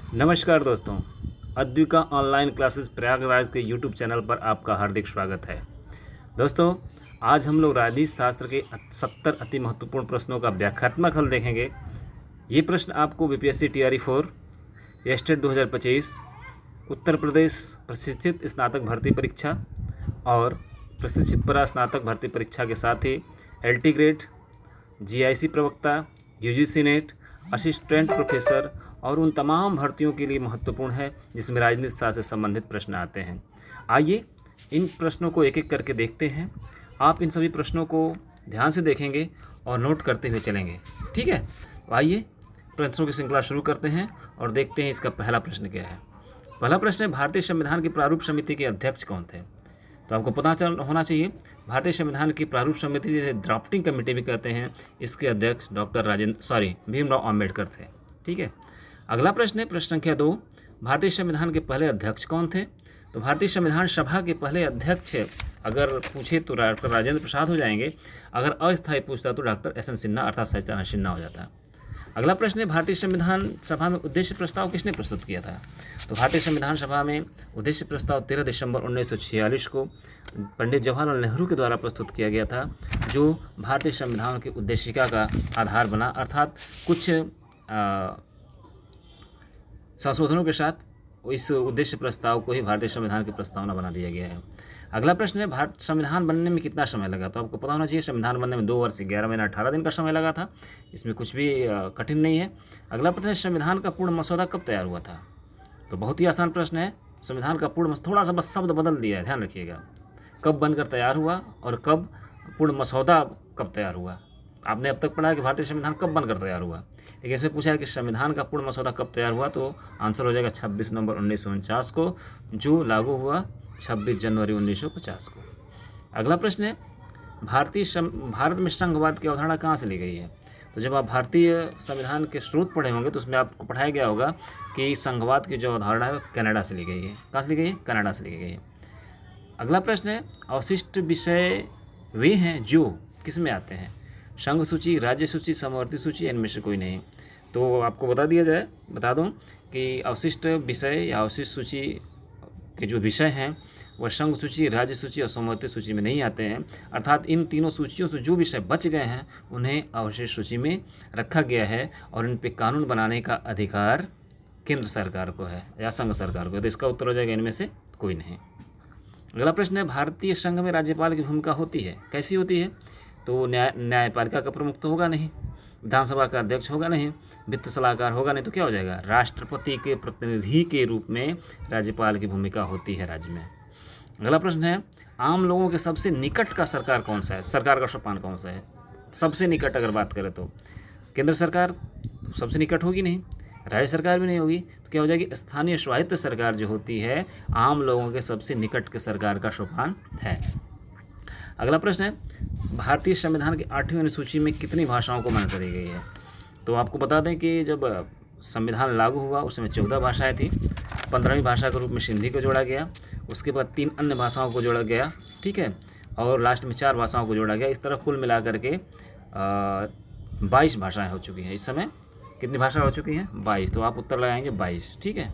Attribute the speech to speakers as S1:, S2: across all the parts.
S1: नमस्कार दोस्तों, Advika online classes Prayagraj के यूट्यूब चैनल पर आपका हार्दिक स्वागत है। दोस्तों, आज हम लोग राजनीति शास्त्र के 70 अति महत्वपूर्ण प्रश्नों का व्याख्यात्मक हल देखेंगे। ये प्रश्न आपको BPSC TRE 4, estate 2025, Uttar Pradesh प्रशिक्षित स्नातक भर्ती परीक्षा और प्रशिक्षित परा स्नातक भर्ती परीक्षा के साथ ही एलटी ग्रेड, जीआईसी प्रवक्ता, यूजीसी नेट, असिस्टेंट प्रोफेसर और उन तमाम भर्तियों के लिए महत्वपूर्ण है जिसमें राजनीति शास्त्र से संबंधित प्रश्न आते हैं। आइए इन प्रश्नों को एक एक करके देखते हैं। आप इन सभी प्रश्नों को ध्यान से देखेंगे और नोट करते हुए चलेंगे, ठीक है। तो आइए प्रश्नों की श्रृंखला शुरू करते हैं और देखते हैं इसका पहला प्रश्न क्या है। पहला प्रश्न है, भारतीय संविधान की प्रारूप समिति के अध्यक्ष कौन थे? तो आपको पता होना चाहिए, भारतीय संविधान की प्रारूप समिति जिसे ड्राफ्टिंग कमेटी भी कहते हैं, इसके अध्यक्ष भीमराव अम्बेडकर थे, ठीक है। अगला प्रश्न है, प्रश्न संख्या 2, भारतीय संविधान के पहले अध्यक्ष कौन थे? तो भारतीय संविधान सभा के पहले अध्यक्ष अगर पूछे तो डॉक्टर राजेंद्र प्रसाद हो जाएंगे। अगर अस्थायी पूछता तो डॉक्टर एस एन सिन्हा अर्थात सच्चिदानंद सिन्हा हो जाता। अगला प्रश्न है, भारतीय संविधान सभा में उद्देश्य प्रस्ताव किसने प्रस्तुत किया था? तो भारतीय संविधान सभा में उद्देश्य प्रस्ताव 13 दिसंबर 1946 को पंडित जवाहरलाल नेहरू के द्वारा प्रस्तुत किया गया था, जो भारतीय संविधान की उद्देशिका का आधार बना, अर्थात कुछ संशोधनों के साथ इस उद्देश्य प्रस्ताव को ही भारतीय संविधान की प्रस्तावना बना दिया गया है। अगला प्रश्न है, भारत संविधान बनने में कितना समय लगा? तो आपको पता होना चाहिए, संविधान बनने में 2 वर्ष 11 महीना 18 दिन का समय लगा था। इसमें कुछ भी कठिन नहीं है। अगला प्रश्न है, संविधान का पूर्ण मसौदा कब तैयार हुआ था? तो बहुत ही आसान प्रश्न है। संविधान का पूर्ण थोड़ा सा बस शब्द बदल दिया है, ध्यान रखिएगा। कब बनकर तैयार हुआ और कब पूर्ण मसौदा कब तैयार हुआ। आपने अब तक पढ़ा है कि भारतीय संविधान कब बनकर तैयार हुआ, लेकिन ऐसे पूछा है कि संविधान का पूर्ण मसौदा कब तैयार हुआ, तो आंसर हो जाएगा 26 नवंबर 1949 को, जो लागू हुआ 26 जनवरी 1950 को। अगला प्रश्न है, भारत में संघवाद की अवधारणा कहाँ से ली गई है? तो जब आप भारतीय संविधान के स्रोत पढ़े होंगे तो उसमें आपको पढ़ाया गया होगा कि संघवाद की जो अवधारणा है वो कनाडा से ली गई है। कहाँ से ली गई है? कनाडा से ली गई है। अगला प्रश्न है, अवशिष्ट विषय वे हैं जो किस में आते हैं? संघ सूची, राज्य सूची, समवर्ती सूची, इनमें से कोई नहीं। तो आपको बता दूं कि अवशिष्ट विषय या अवशिष्ट सूची के जो विषय हैं वह संघ सूची, राज्य सूची और समवर्ती सूची में नहीं आते हैं। अर्थात इन तीनों सूचियों से जो विषय बच गए हैं उन्हें अवशिष्ट सूची में रखा गया है और इन पर कानून बनाने का अधिकार केंद्र सरकार को है या संघ सरकार को है। तो इसका उत्तर हो जाएगा इनमें से कोई नहीं। अगला प्रश्न है, भारतीय संघ में राज्यपाल की भूमिका होती है, कैसी होती है? तो न्यायपालिका का प्रमुख तो होगा नहीं, विधानसभा का अध्यक्ष होगा नहीं, वित्त सलाहकार होगा नहीं, तो क्या हो जाएगा? राष्ट्रपति के प्रतिनिधि के रूप में राज्यपाल की भूमिका होती है राज्य में। अगला प्रश्न है, आम लोगों के सबसे निकट का सरकार कौन सा है? सरकार का सोपान कौन सा है? सबसे निकट अगर बात करें तो केंद्र सरकार तो सबसे निकट होगी नहीं, राज्य सरकार भी नहीं होगी, तो क्या हो जाएगी? स्थानीय स्वायत्त सरकार जो होती है आम लोगों के सबसे निकट के सरकार का सोपान है। अगला प्रश्न है, भारतीय संविधान की 8वीं अनुसूची में कितनी भाषाओं को मान्यता दी गई है? तो आपको बता दें कि जब संविधान लागू हुआ उस समय 14 भाषाएं थी। 15वीं भाषा के रूप में सिंधी को जोड़ा गया, उसके बाद 3 अन्य भाषाओं को जोड़ा गया, ठीक है, और लास्ट में 4 भाषाओं को जोड़ा गया। इस तरह कुल मिलाकर के 22 भाषाएँ हो चुकी हैं। इस समय कितनी भाषा हो चुकी हैं? 22। तो आप उत्तर लगाएंगे 22, ठीक है।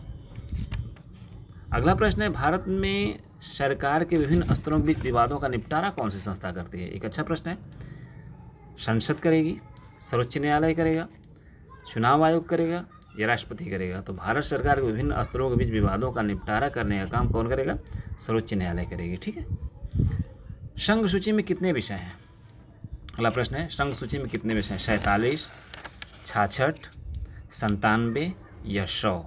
S1: अगला प्रश्न है, भारत में सरकार के विभिन्न स्तरों के बीच विवादों का निपटारा कौन सी संस्था करती है? एक अच्छा प्रश्न है। संसद करेगी, सर्वोच्च न्यायालय करेगा, चुनाव आयोग करेगा या राष्ट्रपति करेगा? तो भारत सरकार के विभिन्न स्तरों के बीच विवादों का निपटारा करने का काम कौन करेगा? सर्वोच्च न्यायालय करेगी, ठीक है। संघ सूची में कितने विषय हैं? अगला प्रश्न है, संघ सूची में कितने विषय हैं? 47, 66, 97 या 100?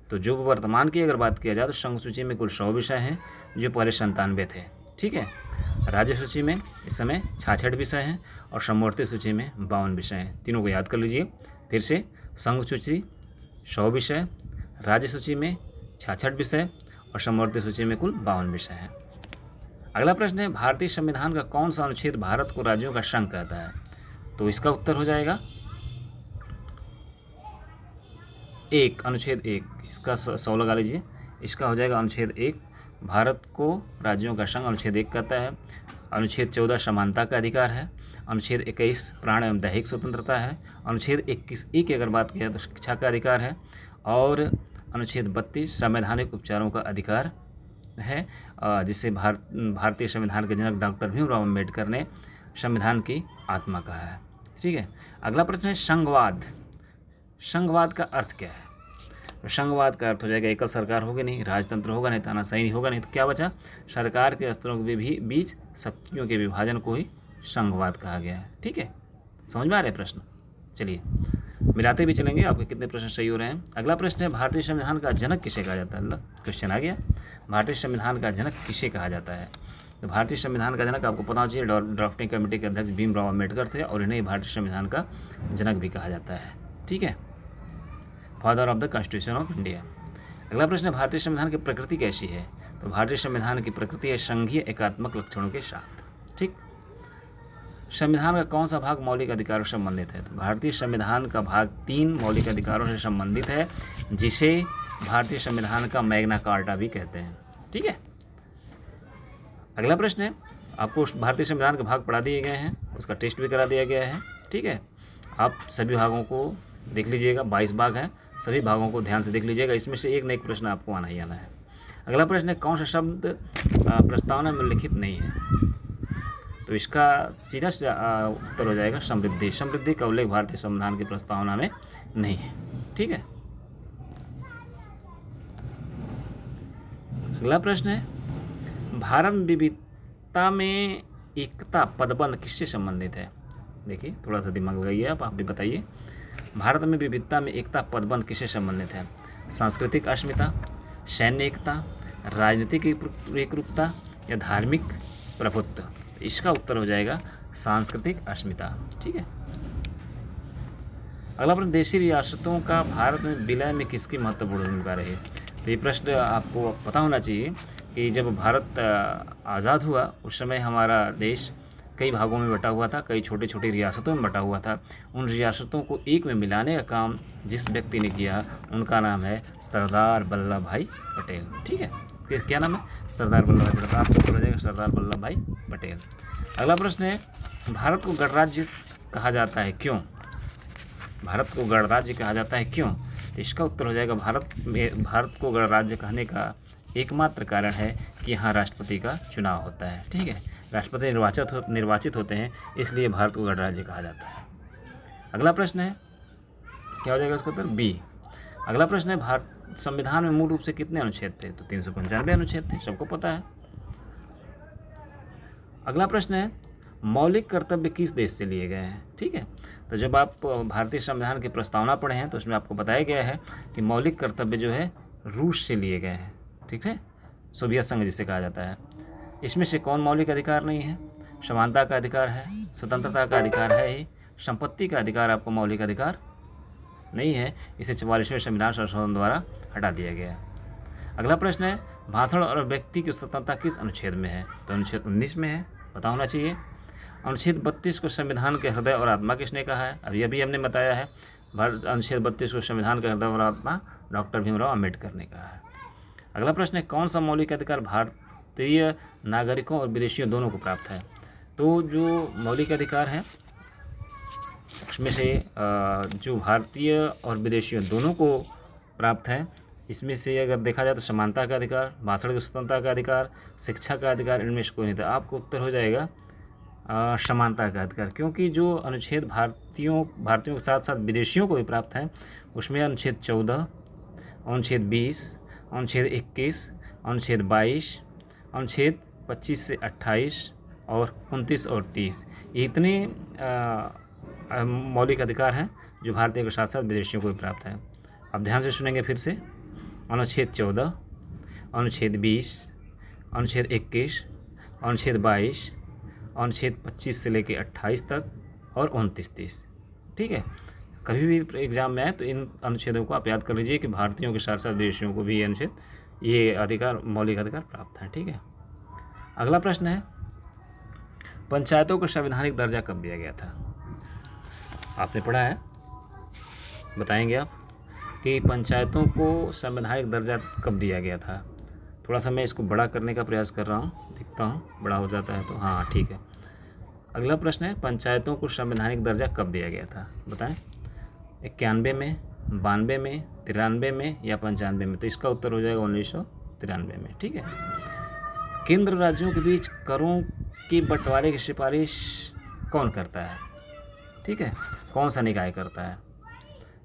S1: तो जो वर्तमान की अगर बात किया जाए तो संघ सूची में कुल 100 विषय हैं, जो पहले 97 थे, ठीक है। राज्य सूची में इस समय 66 विषय हैं और समवर्ती सूची में 52 विषय हैं। तीनों को याद कर लीजिए फिर से। संघ सूची 100 विषय, राज्य सूची में 66 विषय और समवर्ती सूची में कुल 52 विषय हैं। अगला प्रश्न है, भारतीय संविधान का कौन सा अनुच्छेद भारत को राज्यों का संघ कहता है? तो इसका उत्तर हो जाएगा अनुच्छेद 1। इसका 100 लगा लीजिए। इसका हो जाएगा अनुच्छेद 1, भारत को राज्यों का संघ अनुच्छेद 1 कहता है। अनुच्छेद 14 समानता का अधिकार है। अनुच्छेद 21 प्राण एवं दैहिक स्वतंत्रता है। अनुच्छेद 21 की अगर बात किया तो शिक्षा का अधिकार है। और अनुच्छेद 32 संवैधानिक उपचारों का अधिकार है, जिसे भारतीय संविधान के जनक डॉक्टर भीमराव अम्बेडकर ने संविधान की आत्मा कहा है। ठीक है। अगला प्रश्न है संघवाद। संघवाद का अर्थ क्या है? तो संघवाद का अर्थ हो जाएगा एकल सरकार होगी नहीं, राजतंत्र होगा नहीं, तानाशाही होगा नहीं, तो क्या बचा? सरकार के स्तरों के बीच शक्तियों के विभाजन को ही संघवाद कहा गया है। ठीक है, समझ में आ रहे प्रश्न? चलिए मिलाते भी चलेंगे आपके कितने प्रश्न सही हो रहे हैं। अगला प्रश्न है भारतीय संविधान का जनक किसे कहा जाता है? क्वेश्चन आ गया, भारतीय संविधान का जनक किसे कहा जाता है? तो भारतीय संविधान का जनक आपको पता होना चाहिए ड्राफ्टिंग कमेटी के अध्यक्ष भीमराव अम्बेडकर थे, और इन्हें भारतीय संविधान का जनक भी कहा जाता है। ठीक है, father of the constitution of India. अगला प्रश्न है भारतीय संविधान की प्रकृति कैसी है? तो भारतीय संविधान की प्रकृति है संघीय एकात्मक लक्षणों के साथ। ठीक। संविधान का कौन सा भाग मौलिक अधिकारों से संबंधित है? तो भारतीय संविधान का भाग 3 मौलिक अधिकारों से संबंधित है, जिसे भारतीय संविधान का मैग्ना कार्टा भी कहते हैं। ठीक है। अगला प्रश्न है, आपको भारतीय संविधान के भाग पढ़ा दिए गए हैं, उसका टेस्ट भी करा दिया गया है। ठीक है, आप सभी भागों को देख लीजिएगा, 22 भाग हैं, सभी भागों को ध्यान से देख लीजिएगा, इसमें से एक न एक प्रश्न आपको आना ही आना है। अगला प्रश्न है कौन सा शब्द प्रस्तावना में लिखित नहीं है? तो इसका सीधा उत्तर हो जाएगा समृद्धि। समृद्धि का उल्लेख भारतीय संविधान की प्रस्तावना में नहीं है। ठीक है। अगला प्रश्न है भारत में विविधता में एकता पदबंध किससे संबंधित है? देखिए थोड़ा सा दिमाग लगाइए, आप भी बताइए। भारत में विविधता में एकता पदबंध किससे संबंधित है? सांस्कृतिक अस्मिता, सैन्य एकता, राजनीतिक एकरूपता या धार्मिक प्रभुत्व? इसका उत्तर हो जाएगा सांस्कृतिक अस्मिता। ठीक है। अगला प्रश्न, देशी रियासतों का भारत में विलय में किसकी महत्वपूर्ण भूमिका रही? तो ये प्रश्न आपको पता होना चाहिए कि जब भारत आज़ाद हुआ उस समय हमारा देश कई भागों में बटा हुआ था, कई छोटी छोटी रियासतों में बटा हुआ था। उन रियासतों को एक में मिलाने का काम जिस व्यक्ति ने किया उनका नाम है सरदार वल्लभ भाई पटेल। ठीक है, क्या नाम है? सरदार वल्लभ भाई पटेल। आपको पता जाएगा सरदार वल्लभ भाई पटेल। अगला प्रश्न है भारत को गणराज्य कहा जाता है क्यों? भारत को गणराज्य कहा जाता है क्यों? तो इसका उत्तर हो जाएगा भारत को गणराज्य कहने का एकमात्र कारण है कि यहाँ राष्ट्रपति का चुनाव होता है। ठीक है, राष्ट्रपति निर्वाचित होते हैं, इसलिए भारत को गणराज्य कहा जाता है। अगला प्रश्न है, क्या हो जाएगा इसका उत्तर? बी। अगला प्रश्न है भारत संविधान में मूल रूप से कितने अनुच्छेद थे? तो 395 अनुच्छेद थे, सबको पता है। अगला प्रश्न है मौलिक कर्तव्य किस देश से लिए गए हैं? ठीक है, तो जब आप भारतीय संविधान की प्रस्तावना पढ़े हैं तो उसमें आपको बताया गया है कि मौलिक कर्तव्य जो है रूस से लिए गए हैं। ठीक है, सोवियत संघ जिसे कहा जाता है। इसमें से कौन मौलिक अधिकार नहीं है? समानता का अधिकार है, स्वतंत्रता का अधिकार है ही, संपत्ति का अधिकार आपको मौलिक अधिकार नहीं है, इसे 44वें संविधान संशोधन द्वारा हटा दिया गया है। अगला प्रश्न है भाषण और व्यक्ति की स्वतंत्रता किस अनुच्छेद में है? तो अनुच्छेद 19 में है, पता होना चाहिए। अनुच्छेद 32 को संविधान के हृदय और आत्मा किसने कहा है? अभी हमने बताया है, अनुच्छेद 32 को संविधान के हृदय और आत्मा डॉक्टर भीमराव अम्बेडकर ने कहा है। अगला प्रश्न है कौन सा मौलिक अधिकार भारतीय नागरिकों और विदेशियों दोनों को प्राप्त है? तो जो मौलिक अधिकार है उसमें से जो भारतीय और विदेशियों दोनों को प्राप्त है, इसमें से अगर देखा जाए तो समानता का अधिकार, भाषण की स्वतंत्रता का अधिकार, शिक्षा का अधिकार, इनमें से कोई नहीं था। आपको उत्तर हो जाएगा समानता का अधिकार, क्योंकि जो अनुच्छेद भारतीयों के साथ साथ विदेशियों को भी प्राप्त है उसमें अनुच्छेद 14, अनुच्छेद 20, अनुच्छेद 21, अनुच्छेद 22, अनुच्छेद 25 से 28 और 29 और 30, ये इतने मौलिक अधिकार हैं जो भारतीय के साथ साथ विदेशियों को भी प्राप्त है। अब ध्यान से सुनेंगे फिर से। अनुच्छेद 14, अनुच्छेद 20, अनुच्छेद 21, अनुच्छेद 22, अनुच्छेद 25 से लेकर 28 तक और 29-30। ठीक है, कभी भी एग्जाम में आए तो इन अनुच्छेदों को आप याद कर लीजिए कि भारतीयों के साथ साथ विदेशियों को भी ये अनुच्छेद, ये अधिकार, मौलिक अधिकार प्राप्त है। ठीक है। अगला प्रश्न है पंचायतों को संवैधानिक दर्जा कब दिया गया था? आपने पढ़ा है, बताएंगे आप कि पंचायतों को संवैधानिक दर्जा कब दिया गया था? थोड़ा सा मैं इसको बड़ा करने का प्रयास कर रहा हूँ, देखता हूँ बड़ा हो जाता है तो। हाँ ठीक है। अगला प्रश्न है पंचायतों को संवैधानिक दर्जा कब दिया गया था? बताएं। 91 में, 1992 में, 93 में या 95 में? तो इसका उत्तर हो जाएगा 1993 में। ठीक है। केंद्र राज्यों के बीच करों के बंटवारे की सिफारिश कौन करता है? ठीक है, कौन सा निकाय करता है?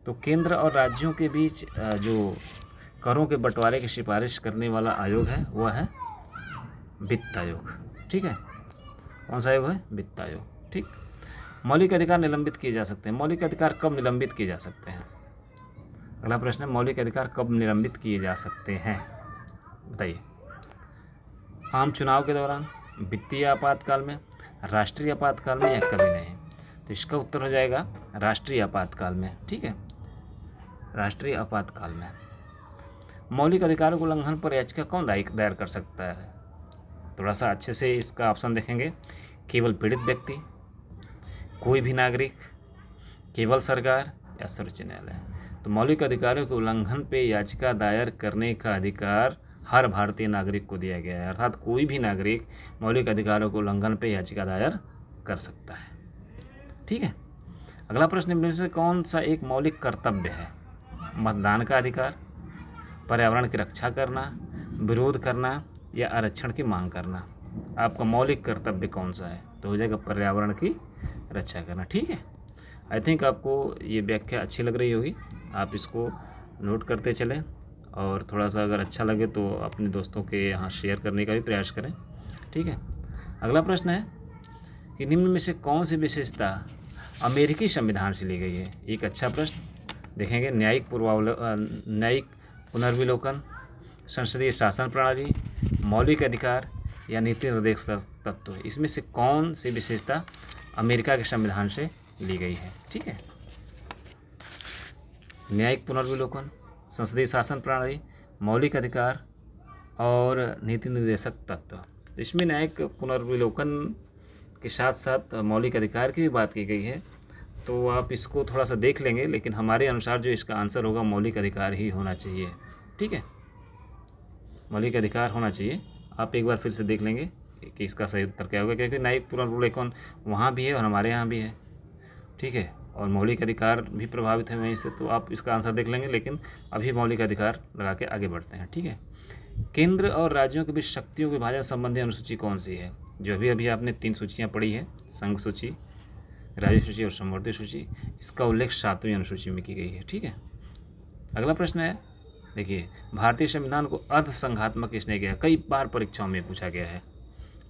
S1: तो केंद्र और राज्यों के बीच जो करों के बंटवारे की सिफारिश करने वाला आयोग है वह है वित्त आयोग। ठीक है, कौन सा आयोग है? वित्त आयोग। ठीक। मौलिक अधिकार निलंबित किए जा सकते हैं। मौलिक अधिकार कब निलंबित किए जा सकते हैं? अगला प्रश्न है, मौलिक अधिकार कब निलंबित किए जा सकते हैं? बताइए। आम चुनाव के दौरान, वित्तीय आपातकाल में, राष्ट्रीय आपातकाल में या कभी नहीं? तो इसका उत्तर हो जाएगा राष्ट्रीय आपातकाल में। ठीक है, राष्ट्रीय आपातकाल में। मौलिक अधिकारों के उल्लंघन पर याचिका कौन दायर कर सकता है? थोड़ा सा अच्छे से इसका ऑप्शन देखेंगे। केवल पीड़ित व्यक्ति, कोई भी नागरिक, केवल सरकार या सर्वोच्च न्यायालय? तो मौलिक अधिकारों के उल्लंघन पे याचिका दायर करने का अधिकार हर भारतीय नागरिक को दिया गया है, अर्थात कोई भी नागरिक मौलिक अधिकारों के उल्लंघन पे याचिका दायर कर सकता है। ठीक है। अगला प्रश्न, निम्न में से कौन सा एक मौलिक कर्तव्य है? मतदान का अधिकार, पर्यावरण की रक्षा करना, विरोध करना या आरक्षण की मांग करना? आपका मौलिक कर्तव्य कौन सा है? तो हो जाएगा पर्यावरण की रक्षा करना। ठीक है। आई थिंक आपको ये व्याख्या अच्छी लग रही होगी, आप इसको नोट करते चलें और थोड़ा सा अगर अच्छा लगे तो अपने दोस्तों के यहाँ शेयर करने का भी प्रयास करें। ठीक है। अगला प्रश्न है कि निम्न में से कौन सी विशेषता अमेरिकी संविधान से ली गई है? एक अच्छा प्रश्न देखेंगे। न्यायिक पुनर्विलोकन, संसदीय शासन प्रणाली, मौलिक अधिकार या नीति निर्देश तत्व? इसमें से कौन सी विशेषता अमेरिका के संविधान से ली गई है? ठीक है। न्यायिक पुनर्विलोकन, संसदीय शासन प्रणाली, मौलिक अधिकार और नीति निर्देशक तत्व। तो इसमें न्यायिक पुनर्विलोकन के साथ साथ मौलिक अधिकार की भी बात की गई है, तो आप इसको थोड़ा सा देख लेंगे, लेकिन हमारे अनुसार जो इसका आंसर होगा मौलिक अधिकार ही होना चाहिए। ठीक है, मौलिक अधिकार होना चाहिए। आप एक बार फिर से देख लेंगे कि इसका सही उत्तर क्या होगा, क्योंकि न्यायिक पुनर्विलोकन वहाँ भी है और हमारे यहाँ भी है। ठीक है, और मौलिक अधिकार भी प्रभावित है वहीं से, तो आप इसका आंसर देख लेंगे, लेकिन अभी मौलिक अधिकार लगा के आगे बढ़ते हैं। ठीक है। केंद्र और राज्यों के बीच शक्तियों के विभाजन संबंधी अनुसूची कौन सी है? जो अभी आपने 3 सूचियाँ पढ़ी है, संघ सूची, राज्य सूची और समवर्ती सूची, इसका उल्लेख 7वीं अनुसूची में की गई है। ठीक है। अगला प्रश्न है, देखिए, भारतीय संविधान को अर्धसंघात्मक किसने किया? कई बार परीक्षाओं में पूछा गया है,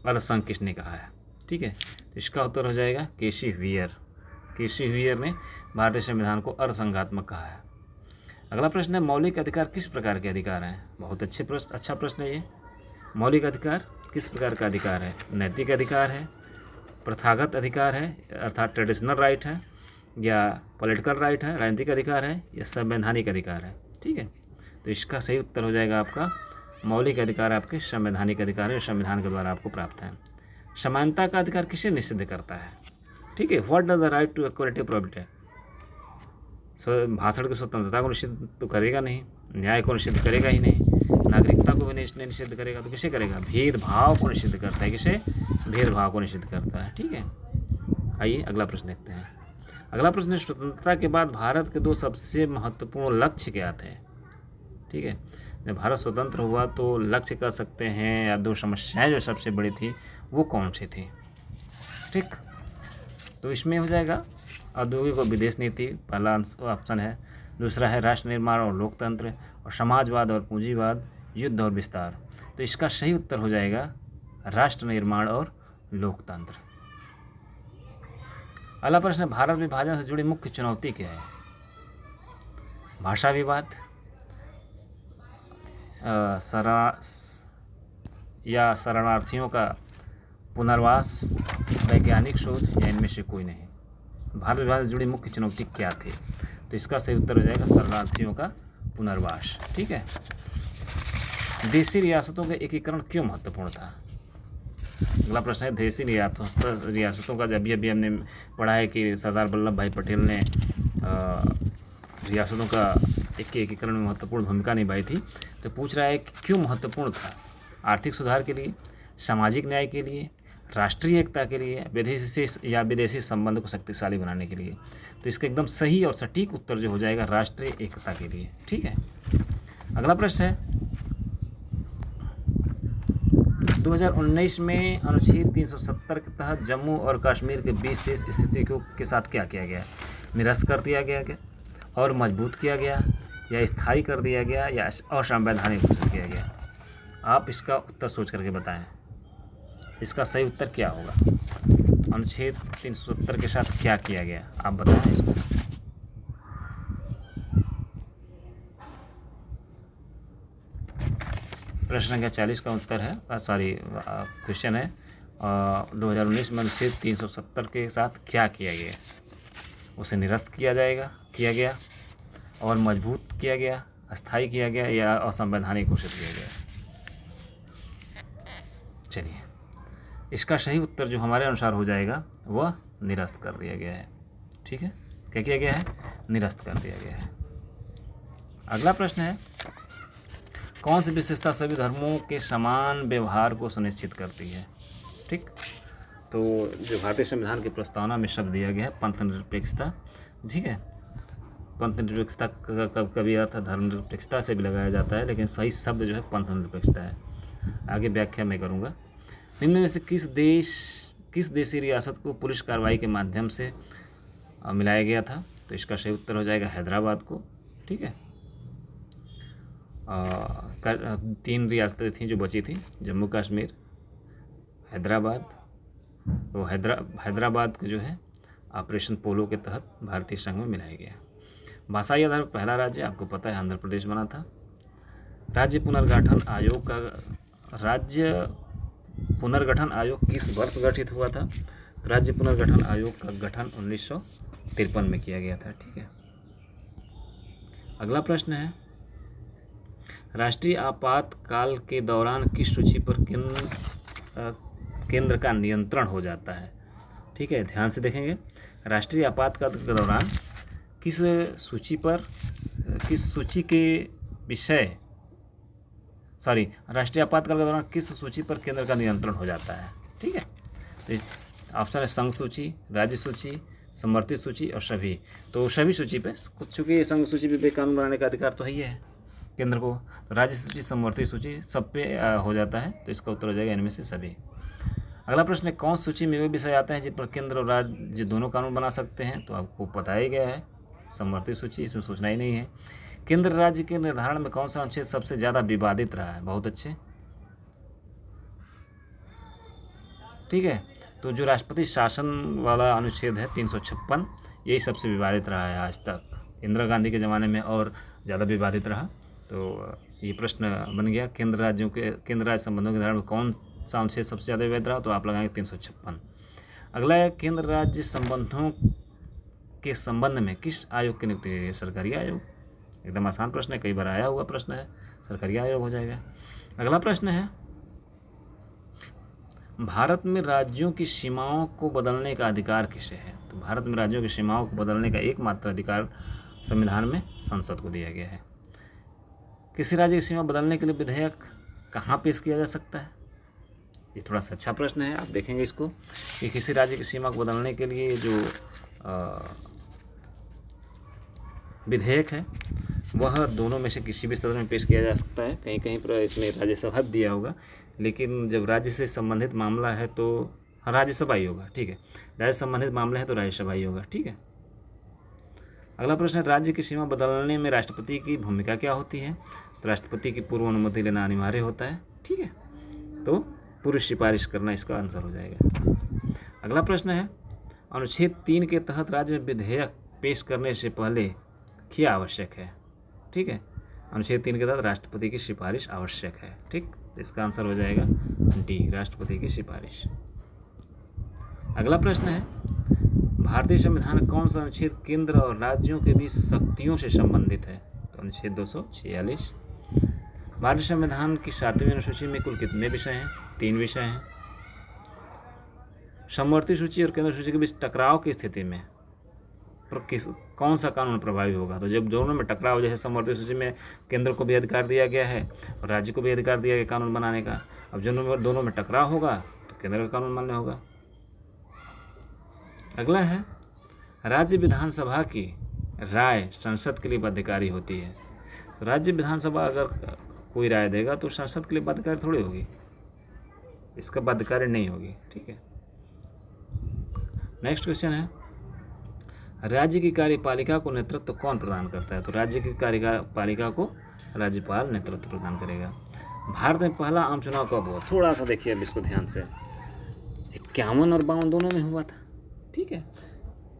S1: अर्धसंघ किसने कहा है? ठीक है, तो इसका उत्तर हो जाएगा केसी व्हीयर। केसी व्हीयर ने भारतीय संविधान को अर्धसंघात्मक कहा है। अगला प्रश्न है, मौलिक अधिकार किस प्रकार के अधिकार हैं? बहुत अच्छा प्रश्न है ये। मौलिक अधिकार किस प्रकार का अधिकार है? नैतिक अधिकार है, प्रथागत अधिकार है अर्थात ट्रेडिशनल राइट है, या पॉलिटिकल राइट है, राजनीतिक अधिकार है, या संवैधानिक अधिकार है? ठीक है, तो इसका सही उत्तर हो जाएगा आपका मौलिक अधिकार आपके संवैधानिक अधिकार है, संविधान के द्वारा आपको प्राप्त है। समानता का अधिकार किसे निषिद्ध करता है? ठीक है, what does the right to equality prohibit? भाषण की स्वतंत्रता को निषिद्ध तो करेगा नहीं, न्याय को निषिद्ध करेगा ही नहीं, नागरिकता को भी नहीं निषिद्ध करेगा, तो किसे करेगा? भेदभाव को निषिद्ध करता है। किसे? भेदभाव को निषिद्ध करता है। ठीक है, आइए अगला प्रश्न देखते हैं। अगला प्रश्न है, स्वतंत्रता के बाद भारत के 2 सबसे महत्वपूर्ण लक्ष्य क्या थे? ठीक है, जब भारत स्वतंत्र हुआ तो लक्ष्य कह सकते हैं, या 2 समस्याएं जो सबसे बड़ी थी वो कौन सी थी? ठीक, तो इसमें हो जाएगा औद्योगिक और विदेश नीति, पहला ऑप्शन है। दूसरा है राष्ट्र निर्माण और लोकतंत्र, और समाजवाद और पूंजीवाद, युद्ध और विस्तार। तो इसका सही उत्तर हो जाएगा राष्ट्र निर्माण और लोकतंत्र। अगला प्रश्न है, भारत विभाजन से जुड़ी मुख्य चुनौती क्या है? भाषा विवाद, शरणार्थियों का पुनर्वास, वैज्ञानिक शोध, या इनमें से कोई नहीं? भारत विभाजन से जुड़ी मुख्य चुनौती क्या थी? तो इसका सही उत्तर हो जाएगा शरणार्थियों का पुनर्वास। ठीक है। देशी रियासतों का एकीकरण क्यों महत्वपूर्ण था? अगला प्रश्न है, देशी रियासतों का जब अभी हमने पढ़ा है कि सरदार वल्लभ भाई पटेल ने रियासतों का एकीकरण में महत्वपूर्ण भूमिका निभाई थी, तो पूछ रहा है कि क्यों महत्वपूर्ण था? आर्थिक सुधार के लिए, सामाजिक न्याय के लिए, राष्ट्रीय एकता के लिए, विदेशी संबंध को शक्तिशाली बनाने के लिए। तो इसका एकदम सही और सटीक उत्तर जो हो जाएगा राष्ट्रीय एकता के लिए। ठीक है, अगला प्रश्न है 2019 में अनुच्छेद 370 के तहत जम्मू और कश्मीर के विशेष स्थिति के साथ क्या किया गया? निरस्त कर दिया गया और मजबूत किया गया, या स्थायी कर दिया गया, या असंवैधानिक घोषित किया गया? आप इसका उत्तर सोच करके बताएं, इसका सही उत्तर क्या होगा? अनुच्छेद 370 के साथ क्या किया गया, आप बताएं इसको। प्रश्न संख्या 40 का उत्तर है, क्वेश्चन है 2019 में अनुच्छेद 370 के साथ क्या किया गया? उसे निरस्त किया गया और मजबूत किया गया, अस्थायी किया गया, या असंवैधानिक घोषित किया गया? चलिए, इसका सही उत्तर जो हमारे अनुसार हो जाएगा वह निरस्त कर दिया गया है। ठीक है, क्या किया गया है? निरस्त कर दिया गया है। अगला प्रश्न है कौन सी विशेषता सभी धर्मों के समान व्यवहार को सुनिश्चित करती है? ठीक, तो जो भारतीय संविधान की प्रस्तावना में शब्द दिया गया है पंथ निरपेक्षता। ठीक है, पंथ निरपेक्षता का कभी अर्थ धर्म निरपेक्षता से भी लगाया जाता है, लेकिन सही शब्द जो है पंथ निरपेक्षता है। आगे व्याख्या मैं करूँगा। निम्न में से किस देशी रियासत को पुलिस कार्रवाई के माध्यम से मिलाया गया था? तो इसका सही उत्तर हो जाएगा हैदराबाद को। ठीक है, 3 रियासतें थीं जो बची थी, जम्मू कश्मीर, हैदराबाद। तो हैदराबाद को जो है ऑपरेशन पोलो के तहत भारतीय संघ में मिलाया गया। भाषाई आधार पर पहला राज्य आपको पता है आंध्र प्रदेश बना था। राज्य पुनर्गठन आयोग किस वर्ष गठित हुआ था? तो राज्य पुनर्गठन आयोग का गठन 1953 में किया गया था। ठीक है, अगला प्रश्न है राष्ट्रीय आपातकाल के दौरान किस सूची पर केंद्र का नियंत्रण हो जाता है? ठीक है, ध्यान से देखेंगे। राष्ट्रीय आपातकाल के दौरान किस सूची के विषय राष्ट्रीय आपातकाल के दौरान किस सूची पर केंद्र का नियंत्रण हो जाता है? ठीक है, तो इस ऑप्शन है संघ सूची, राज्य सूची, समर्थित सूची और सभी। तो सभी सूची पे, चूँकि संघ सूची पे कानून बनाने का अधिकार तो ही है केंद्र को, तो राज्य सूची, समर्थित सूची सब पे हो जाता है। तो इसका उत्तर हो जाएगा इनमें से सभी। अगला प्रश्न है कौन सूची में वे विषय आते हैं जिन पर केंद्र और राज्य दोनों कानून बना सकते हैं? तो आपको पता ही गया है, समर्थित सूची, इसमें सोचना ही नहीं है। केंद्र राज्य के निर्धारण में कौन सा अनुच्छेद सबसे ज़्यादा विवादित रहा है? बहुत अच्छे। ठीक है, तो जो राष्ट्रपति शासन वाला अनुच्छेद है 356, यही सबसे विवादित रहा है आज तक। इंदिरा गांधी के ज़माने में और ज़्यादा विवादित रहा। तो ये प्रश्न बन गया, केंद्र राज्य संबंधों के निर्धारण में कौन सा अनुच्छेद सबसे ज़्यादा विवादित रहा? तो आप लगाएंगे 356। अगला है केंद्र राज्य संबंधों के संबंध में किस आयोग की नियुक्ति है? सरकारी आयोग। एकदम आसान प्रश्न है, कई बार आया हुआ प्रश्न है, सरकारी आयोग हो जाएगा। अगला प्रश्न है भारत में राज्यों की सीमाओं को बदलने का अधिकार किसे है? तो भारत में राज्यों की सीमाओं को बदलने का एकमात्र अधिकार संविधान में संसद को दिया गया है। किसी राज्य की सीमा बदलने के लिए विधेयक कहाँ पेश किया जा सकता है? ये थोड़ा सा अच्छा प्रश्न है, आप देखेंगे इसको कि किसी राज्य की सीमा को बदलने के लिए जो विधेयक है वह दोनों में से किसी भी सदन में पेश किया जा सकता है। कहीं कहीं पर इसमें राज्यसभा दिया होगा, लेकिन जब राज्य से संबंधित मामला है तो राज्यसभा ही होगा। ठीक है, राज्य से संबंधित मामले हैं तो राज्यसभा ही होगा। ठीक है, अगला प्रश्न है राज्य की सीमा बदलने में राष्ट्रपति की भूमिका क्या होती है? तो राष्ट्रपति की पूर्व अनुमति लेना अनिवार्य होता है। ठीक है, तो पूर्व सिफारिश करना इसका आंसर हो जाएगा। अगला प्रश्न है अनुच्छेद 3 के तहत राज्य में विधेयक पेश करने से पहले क्या आवश्यक है? ठीक है, अनुच्छेद 3 के तहत राष्ट्रपति की सिफारिश आवश्यक है। ठीक, तो इसका आंसर हो जाएगा डी, राष्ट्रपति की सिफारिश। अगला प्रश्न है भारतीय संविधान का कौन सा अनुच्छेद केंद्र और राज्यों के बीच शक्तियों से संबंधित है? तो अनुच्छेद 246। भारतीय संविधान की 7वीं अनुसूची में कुल कितने विषय हैं? 3 विषय हैं। समवर्ती सूची और केंद्र सूची के बीच टकराव की स्थिति में कौन सा कानून प्रभावी होगा? तो जब दोनों में टकराव, जैसे समवर्ती सूची में केंद्र को भी अधिकार दिया गया है और राज्य को भी अधिकार दिया गया कानून बनाने का, अब दोनों में टकराव होगा तो तो केंद्र का कानून मान्य होगा। अगला है, राज्य विधानसभा की राय संसद के लिए बाध्यकारी होती है। राज्य विधानसभा अगर कोई राय देगा तो संसद के लिए बाध्यकारी थोड़ी होगी, इसका बाध्यकारी नहीं होगी। ठीक है। नेक्स्ट क्वेश्चन है, राज्य की कार्यपालिका को नेतृत्व कौन प्रदान करता है? तो राज्य की कार्यपालिका को राज्यपाल नेतृत्व प्रदान करेगा। भारत में पहला आम चुनाव कब हुआ? थोड़ा सा देखिए अब इसको ध्यान से। 51 और 52 दोनों में हुआ था। ठीक है,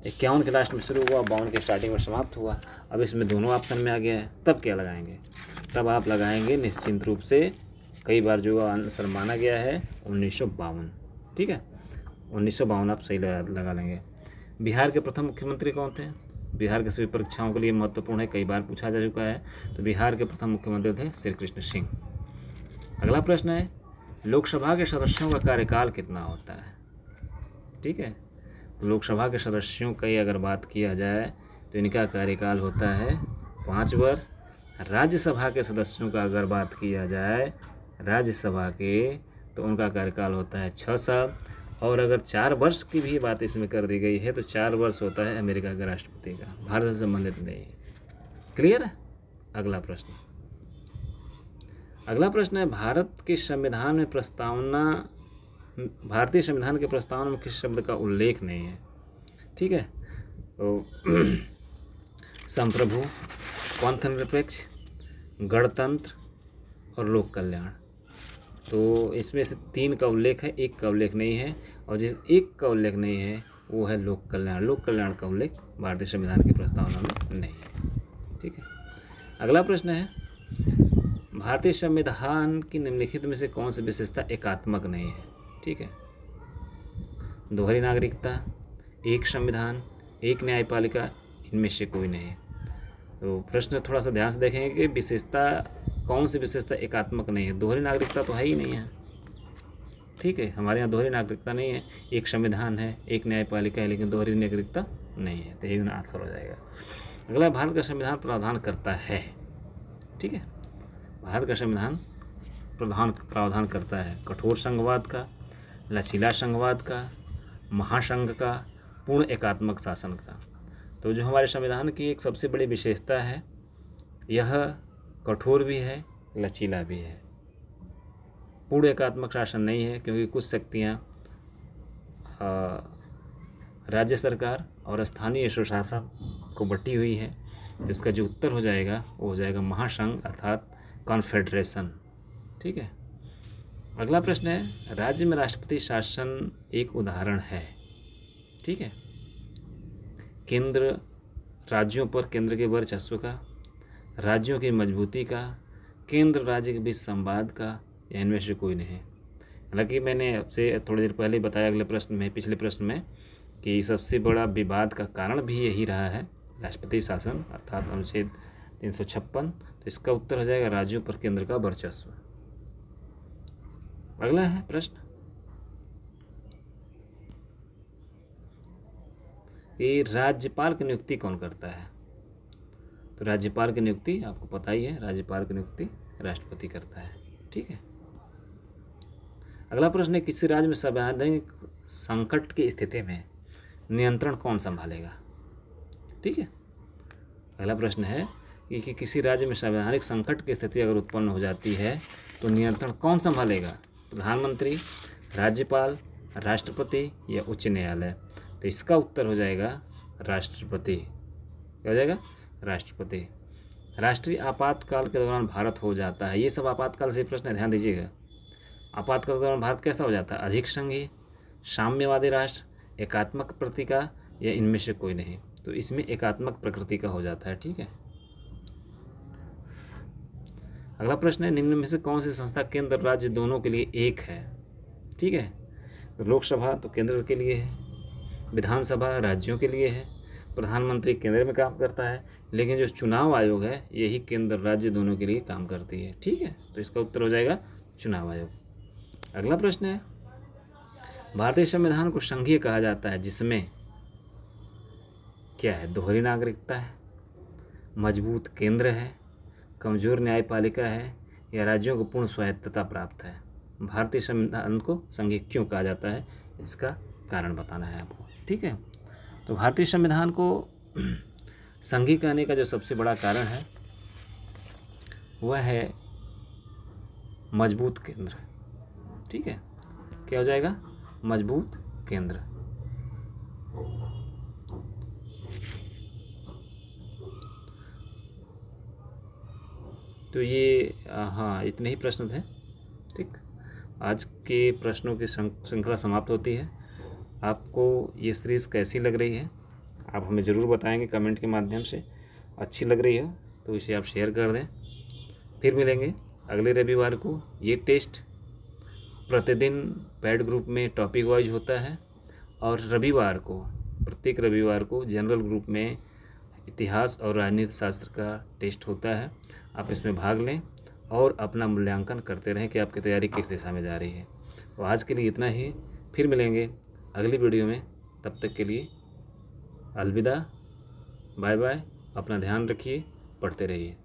S1: 51 के लास्ट में शुरू हुआ, 52 के स्टार्टिंग में समाप्त हुआ। अब इसमें दोनों ऑप्शन में आ गया है, तब क्या लगाएंगे? तब आप लगाएंगे निश्चिंत रूप से, कई बार जो आंसर माना गया है 1952। ठीक है, 1952 आप सही लगा लेंगे। बिहार के प्रथम मुख्यमंत्री कौन थे? बिहार के सभी परीक्षाओं के लिए महत्वपूर्ण है, कई बार पूछा जा चुका है। तो बिहार के प्रथम मुख्यमंत्री थे श्री कृष्ण सिंह। अगला प्रश्न है, लोकसभा के सदस्यों का कार्यकाल कितना होता है? ठीक है, तो लोकसभा के सदस्यों की अगर बात किया जाए तो इनका कार्यकाल होता है 5 वर्ष। राज्यसभा के सदस्यों का अगर बात किया जाए, राज्यसभा के, तो उनका कार्यकाल होता है 6 साल। और अगर 4 वर्ष की भी बात इसमें कर दी गई है तो 4 वर्ष होता है अमेरिका के राष्ट्रपति का, भारत से संबंधित नहीं है। क्लियर है? अगला प्रश्न है, भारत के संविधान में प्रस्तावना, भारतीय संविधान के प्रस्तावना में किस शब्द का उल्लेख नहीं है? ठीक है, तो संप्रभु, पंथनिरपेक्ष, गणतंत्र और लोक कल्याण। तो इसमें से 3 का उल्लेख है, 1 का उल्लेख नहीं है, और जिस 1 का उल्लेख नहीं है वो है लोक कल्याण। लोक कल्याण का उल्लेख भारतीय संविधान की प्रस्तावना में नहीं है। ठीक है। अगला प्रश्न है, भारतीय संविधान की निम्नलिखित में से कौन सी विशेषता एकात्मक नहीं है? ठीक है, दोहरी नागरिकता, एक संविधान, एक न्यायपालिका, इनमें से कोई नहीं। तो प्रश्न थोड़ा सा ध्यान से देखेंगे कि विशेषता, कौन सी विशेषता एकात्मक नहीं है? दोहरी नागरिकता तो है ही नहीं है। ठीक है, हमारे यहाँ दोहरी नागरिकता नहीं है, एक संविधान है, एक न्यायपालिका है, लेकिन दोहरी नागरिकता नहीं है। तो यही आंसर हो जाएगा। अगला, भारत का संविधान प्रावधान करता है। ठीक है, भारत का संविधान प्रावधान करता है कठोर संघवाद का, लचीला संघवाद का, महासंघ का, पूर्ण एकात्मक शासन का। तो जो हमारे संविधान की एक सबसे बड़ी विशेषता है, यह कठोर भी है, लचीला भी है। पूर्ण एकात्मक शासन नहीं है, क्योंकि कुछ शक्तियाँ राज्य सरकार और स्थानीय स्वशासन को बटी हुई है। इसका जो उत्तर हो जाएगा वो हो जाएगा महासंघ अर्थात कॉन्फेडरेशन। ठीक है। अगला प्रश्न है, राज्य में राष्ट्रपति शासन एक उदाहरण है। ठीक है, केंद्र, राज्यों पर केंद्र के वर्चस्व का, राज्यों की मजबूती का, केंद्र राज्य के बीच संवाद का, या इनमें से कोई नहीं। हालांकि मैंने आपसे थोड़ी देर पहले बताया अगले प्रश्न में, पिछले प्रश्न में, कि सबसे बड़ा विवाद का कारण भी यही रहा है, राष्ट्रपति शासन अर्थात अनुच्छेद 356। तो इसका उत्तर हो जाएगा राज्यों पर केंद्र का वर्चस्व। अगला है प्रश्न, ये राज्यपाल की नियुक्ति कौन करता है? तो राज्यपाल की नियुक्ति आपको पता ही है, राज्यपाल की नियुक्ति राष्ट्रपति करता है। ठीक है। अगला प्रश्न है, किसी राज्य में संवैधानिक संकट की स्थिति में नियंत्रण कौन संभालेगा? ठीक है। अगला प्रश्न है कि किसी राज्य में संवैधानिक संकट की स्थिति अगर उत्पन्न हो जाती है तो नियंत्रण कौन संभालेगा? प्रधानमंत्री, राज्यपाल, राष्ट्रपति या उच्च न्यायालय? तो इसका उत्तर हो जाएगा राष्ट्रपति। क्या हो जाएगा? राष्ट्रपति। राष्ट्रीय आपातकाल के दौरान भारत हो जाता है, ये सब आपातकाल से प्रश्न है, ध्यान दीजिएगा। आपातकाल के दौरान भारत कैसा हो जाता है? अधिक संघीय, साम्यवादी राष्ट्र, एकात्मक प्रकृति का, या इनमें से कोई नहीं? तो इसमें एकात्मक प्रकृति का हो जाता है। ठीक है। अगला प्रश्न है, निम्न में से कौन सी संस्था केंद्र राज्य दोनों के लिए एक है? ठीक है, तो लोकसभा तो केंद्र के लिए है, विधानसभा राज्यों के लिए है, प्रधानमंत्री केंद्र में काम करता है, लेकिन जो चुनाव आयोग है यही केंद्र राज्य दोनों के लिए काम करती है। ठीक है, तो इसका उत्तर हो जाएगा चुनाव आयोग। अगला प्रश्न है, भारतीय संविधान को संघीय कहा जाता है जिसमें क्या है? दोहरी नागरिकता है, मजबूत केंद्र है, कमजोर न्यायपालिका है, या राज्यों को पूर्ण स्वायत्तता प्राप्त है? भारतीय संविधान को संघीय क्यों कहा जाता है, इसका कारण बताना है आपको। ठीक है, तो भारतीय संविधान को संघीय कहने का जो सबसे बड़ा कारण है वह है मजबूत केंद्र। ठीक है, क्या हो जाएगा, मजबूत केंद्र। तो ये हाँ, इतने ही प्रश्न थे। ठीक, आज के प्रश्नों की श्रृंखला समाप्त होती है। आपको ये सीरीज़ कैसी लग रही है आप हमें ज़रूर बताएंगे कमेंट के माध्यम से। अच्छी लग रही हो तो इसे आप शेयर कर दें। फिर मिलेंगे अगले रविवार को। ये टेस्ट प्रतिदिन पैड ग्रुप में टॉपिक वाइज होता है और रविवार को, प्रत्येक रविवार को जनरल ग्रुप में इतिहास और राजनीति शास्त्र का टेस्ट होता है। आप इसमें भाग लें और अपना मूल्यांकन करते रहें कि आपकी तैयारी किस दिशा में जा रही है। तो आज के लिए इतना ही, फिर मिलेंगे अगली वीडियो में। तब तक के लिए अलविदा, बाय बाय। अपना ध्यान रखिए, पढ़ते रहिए।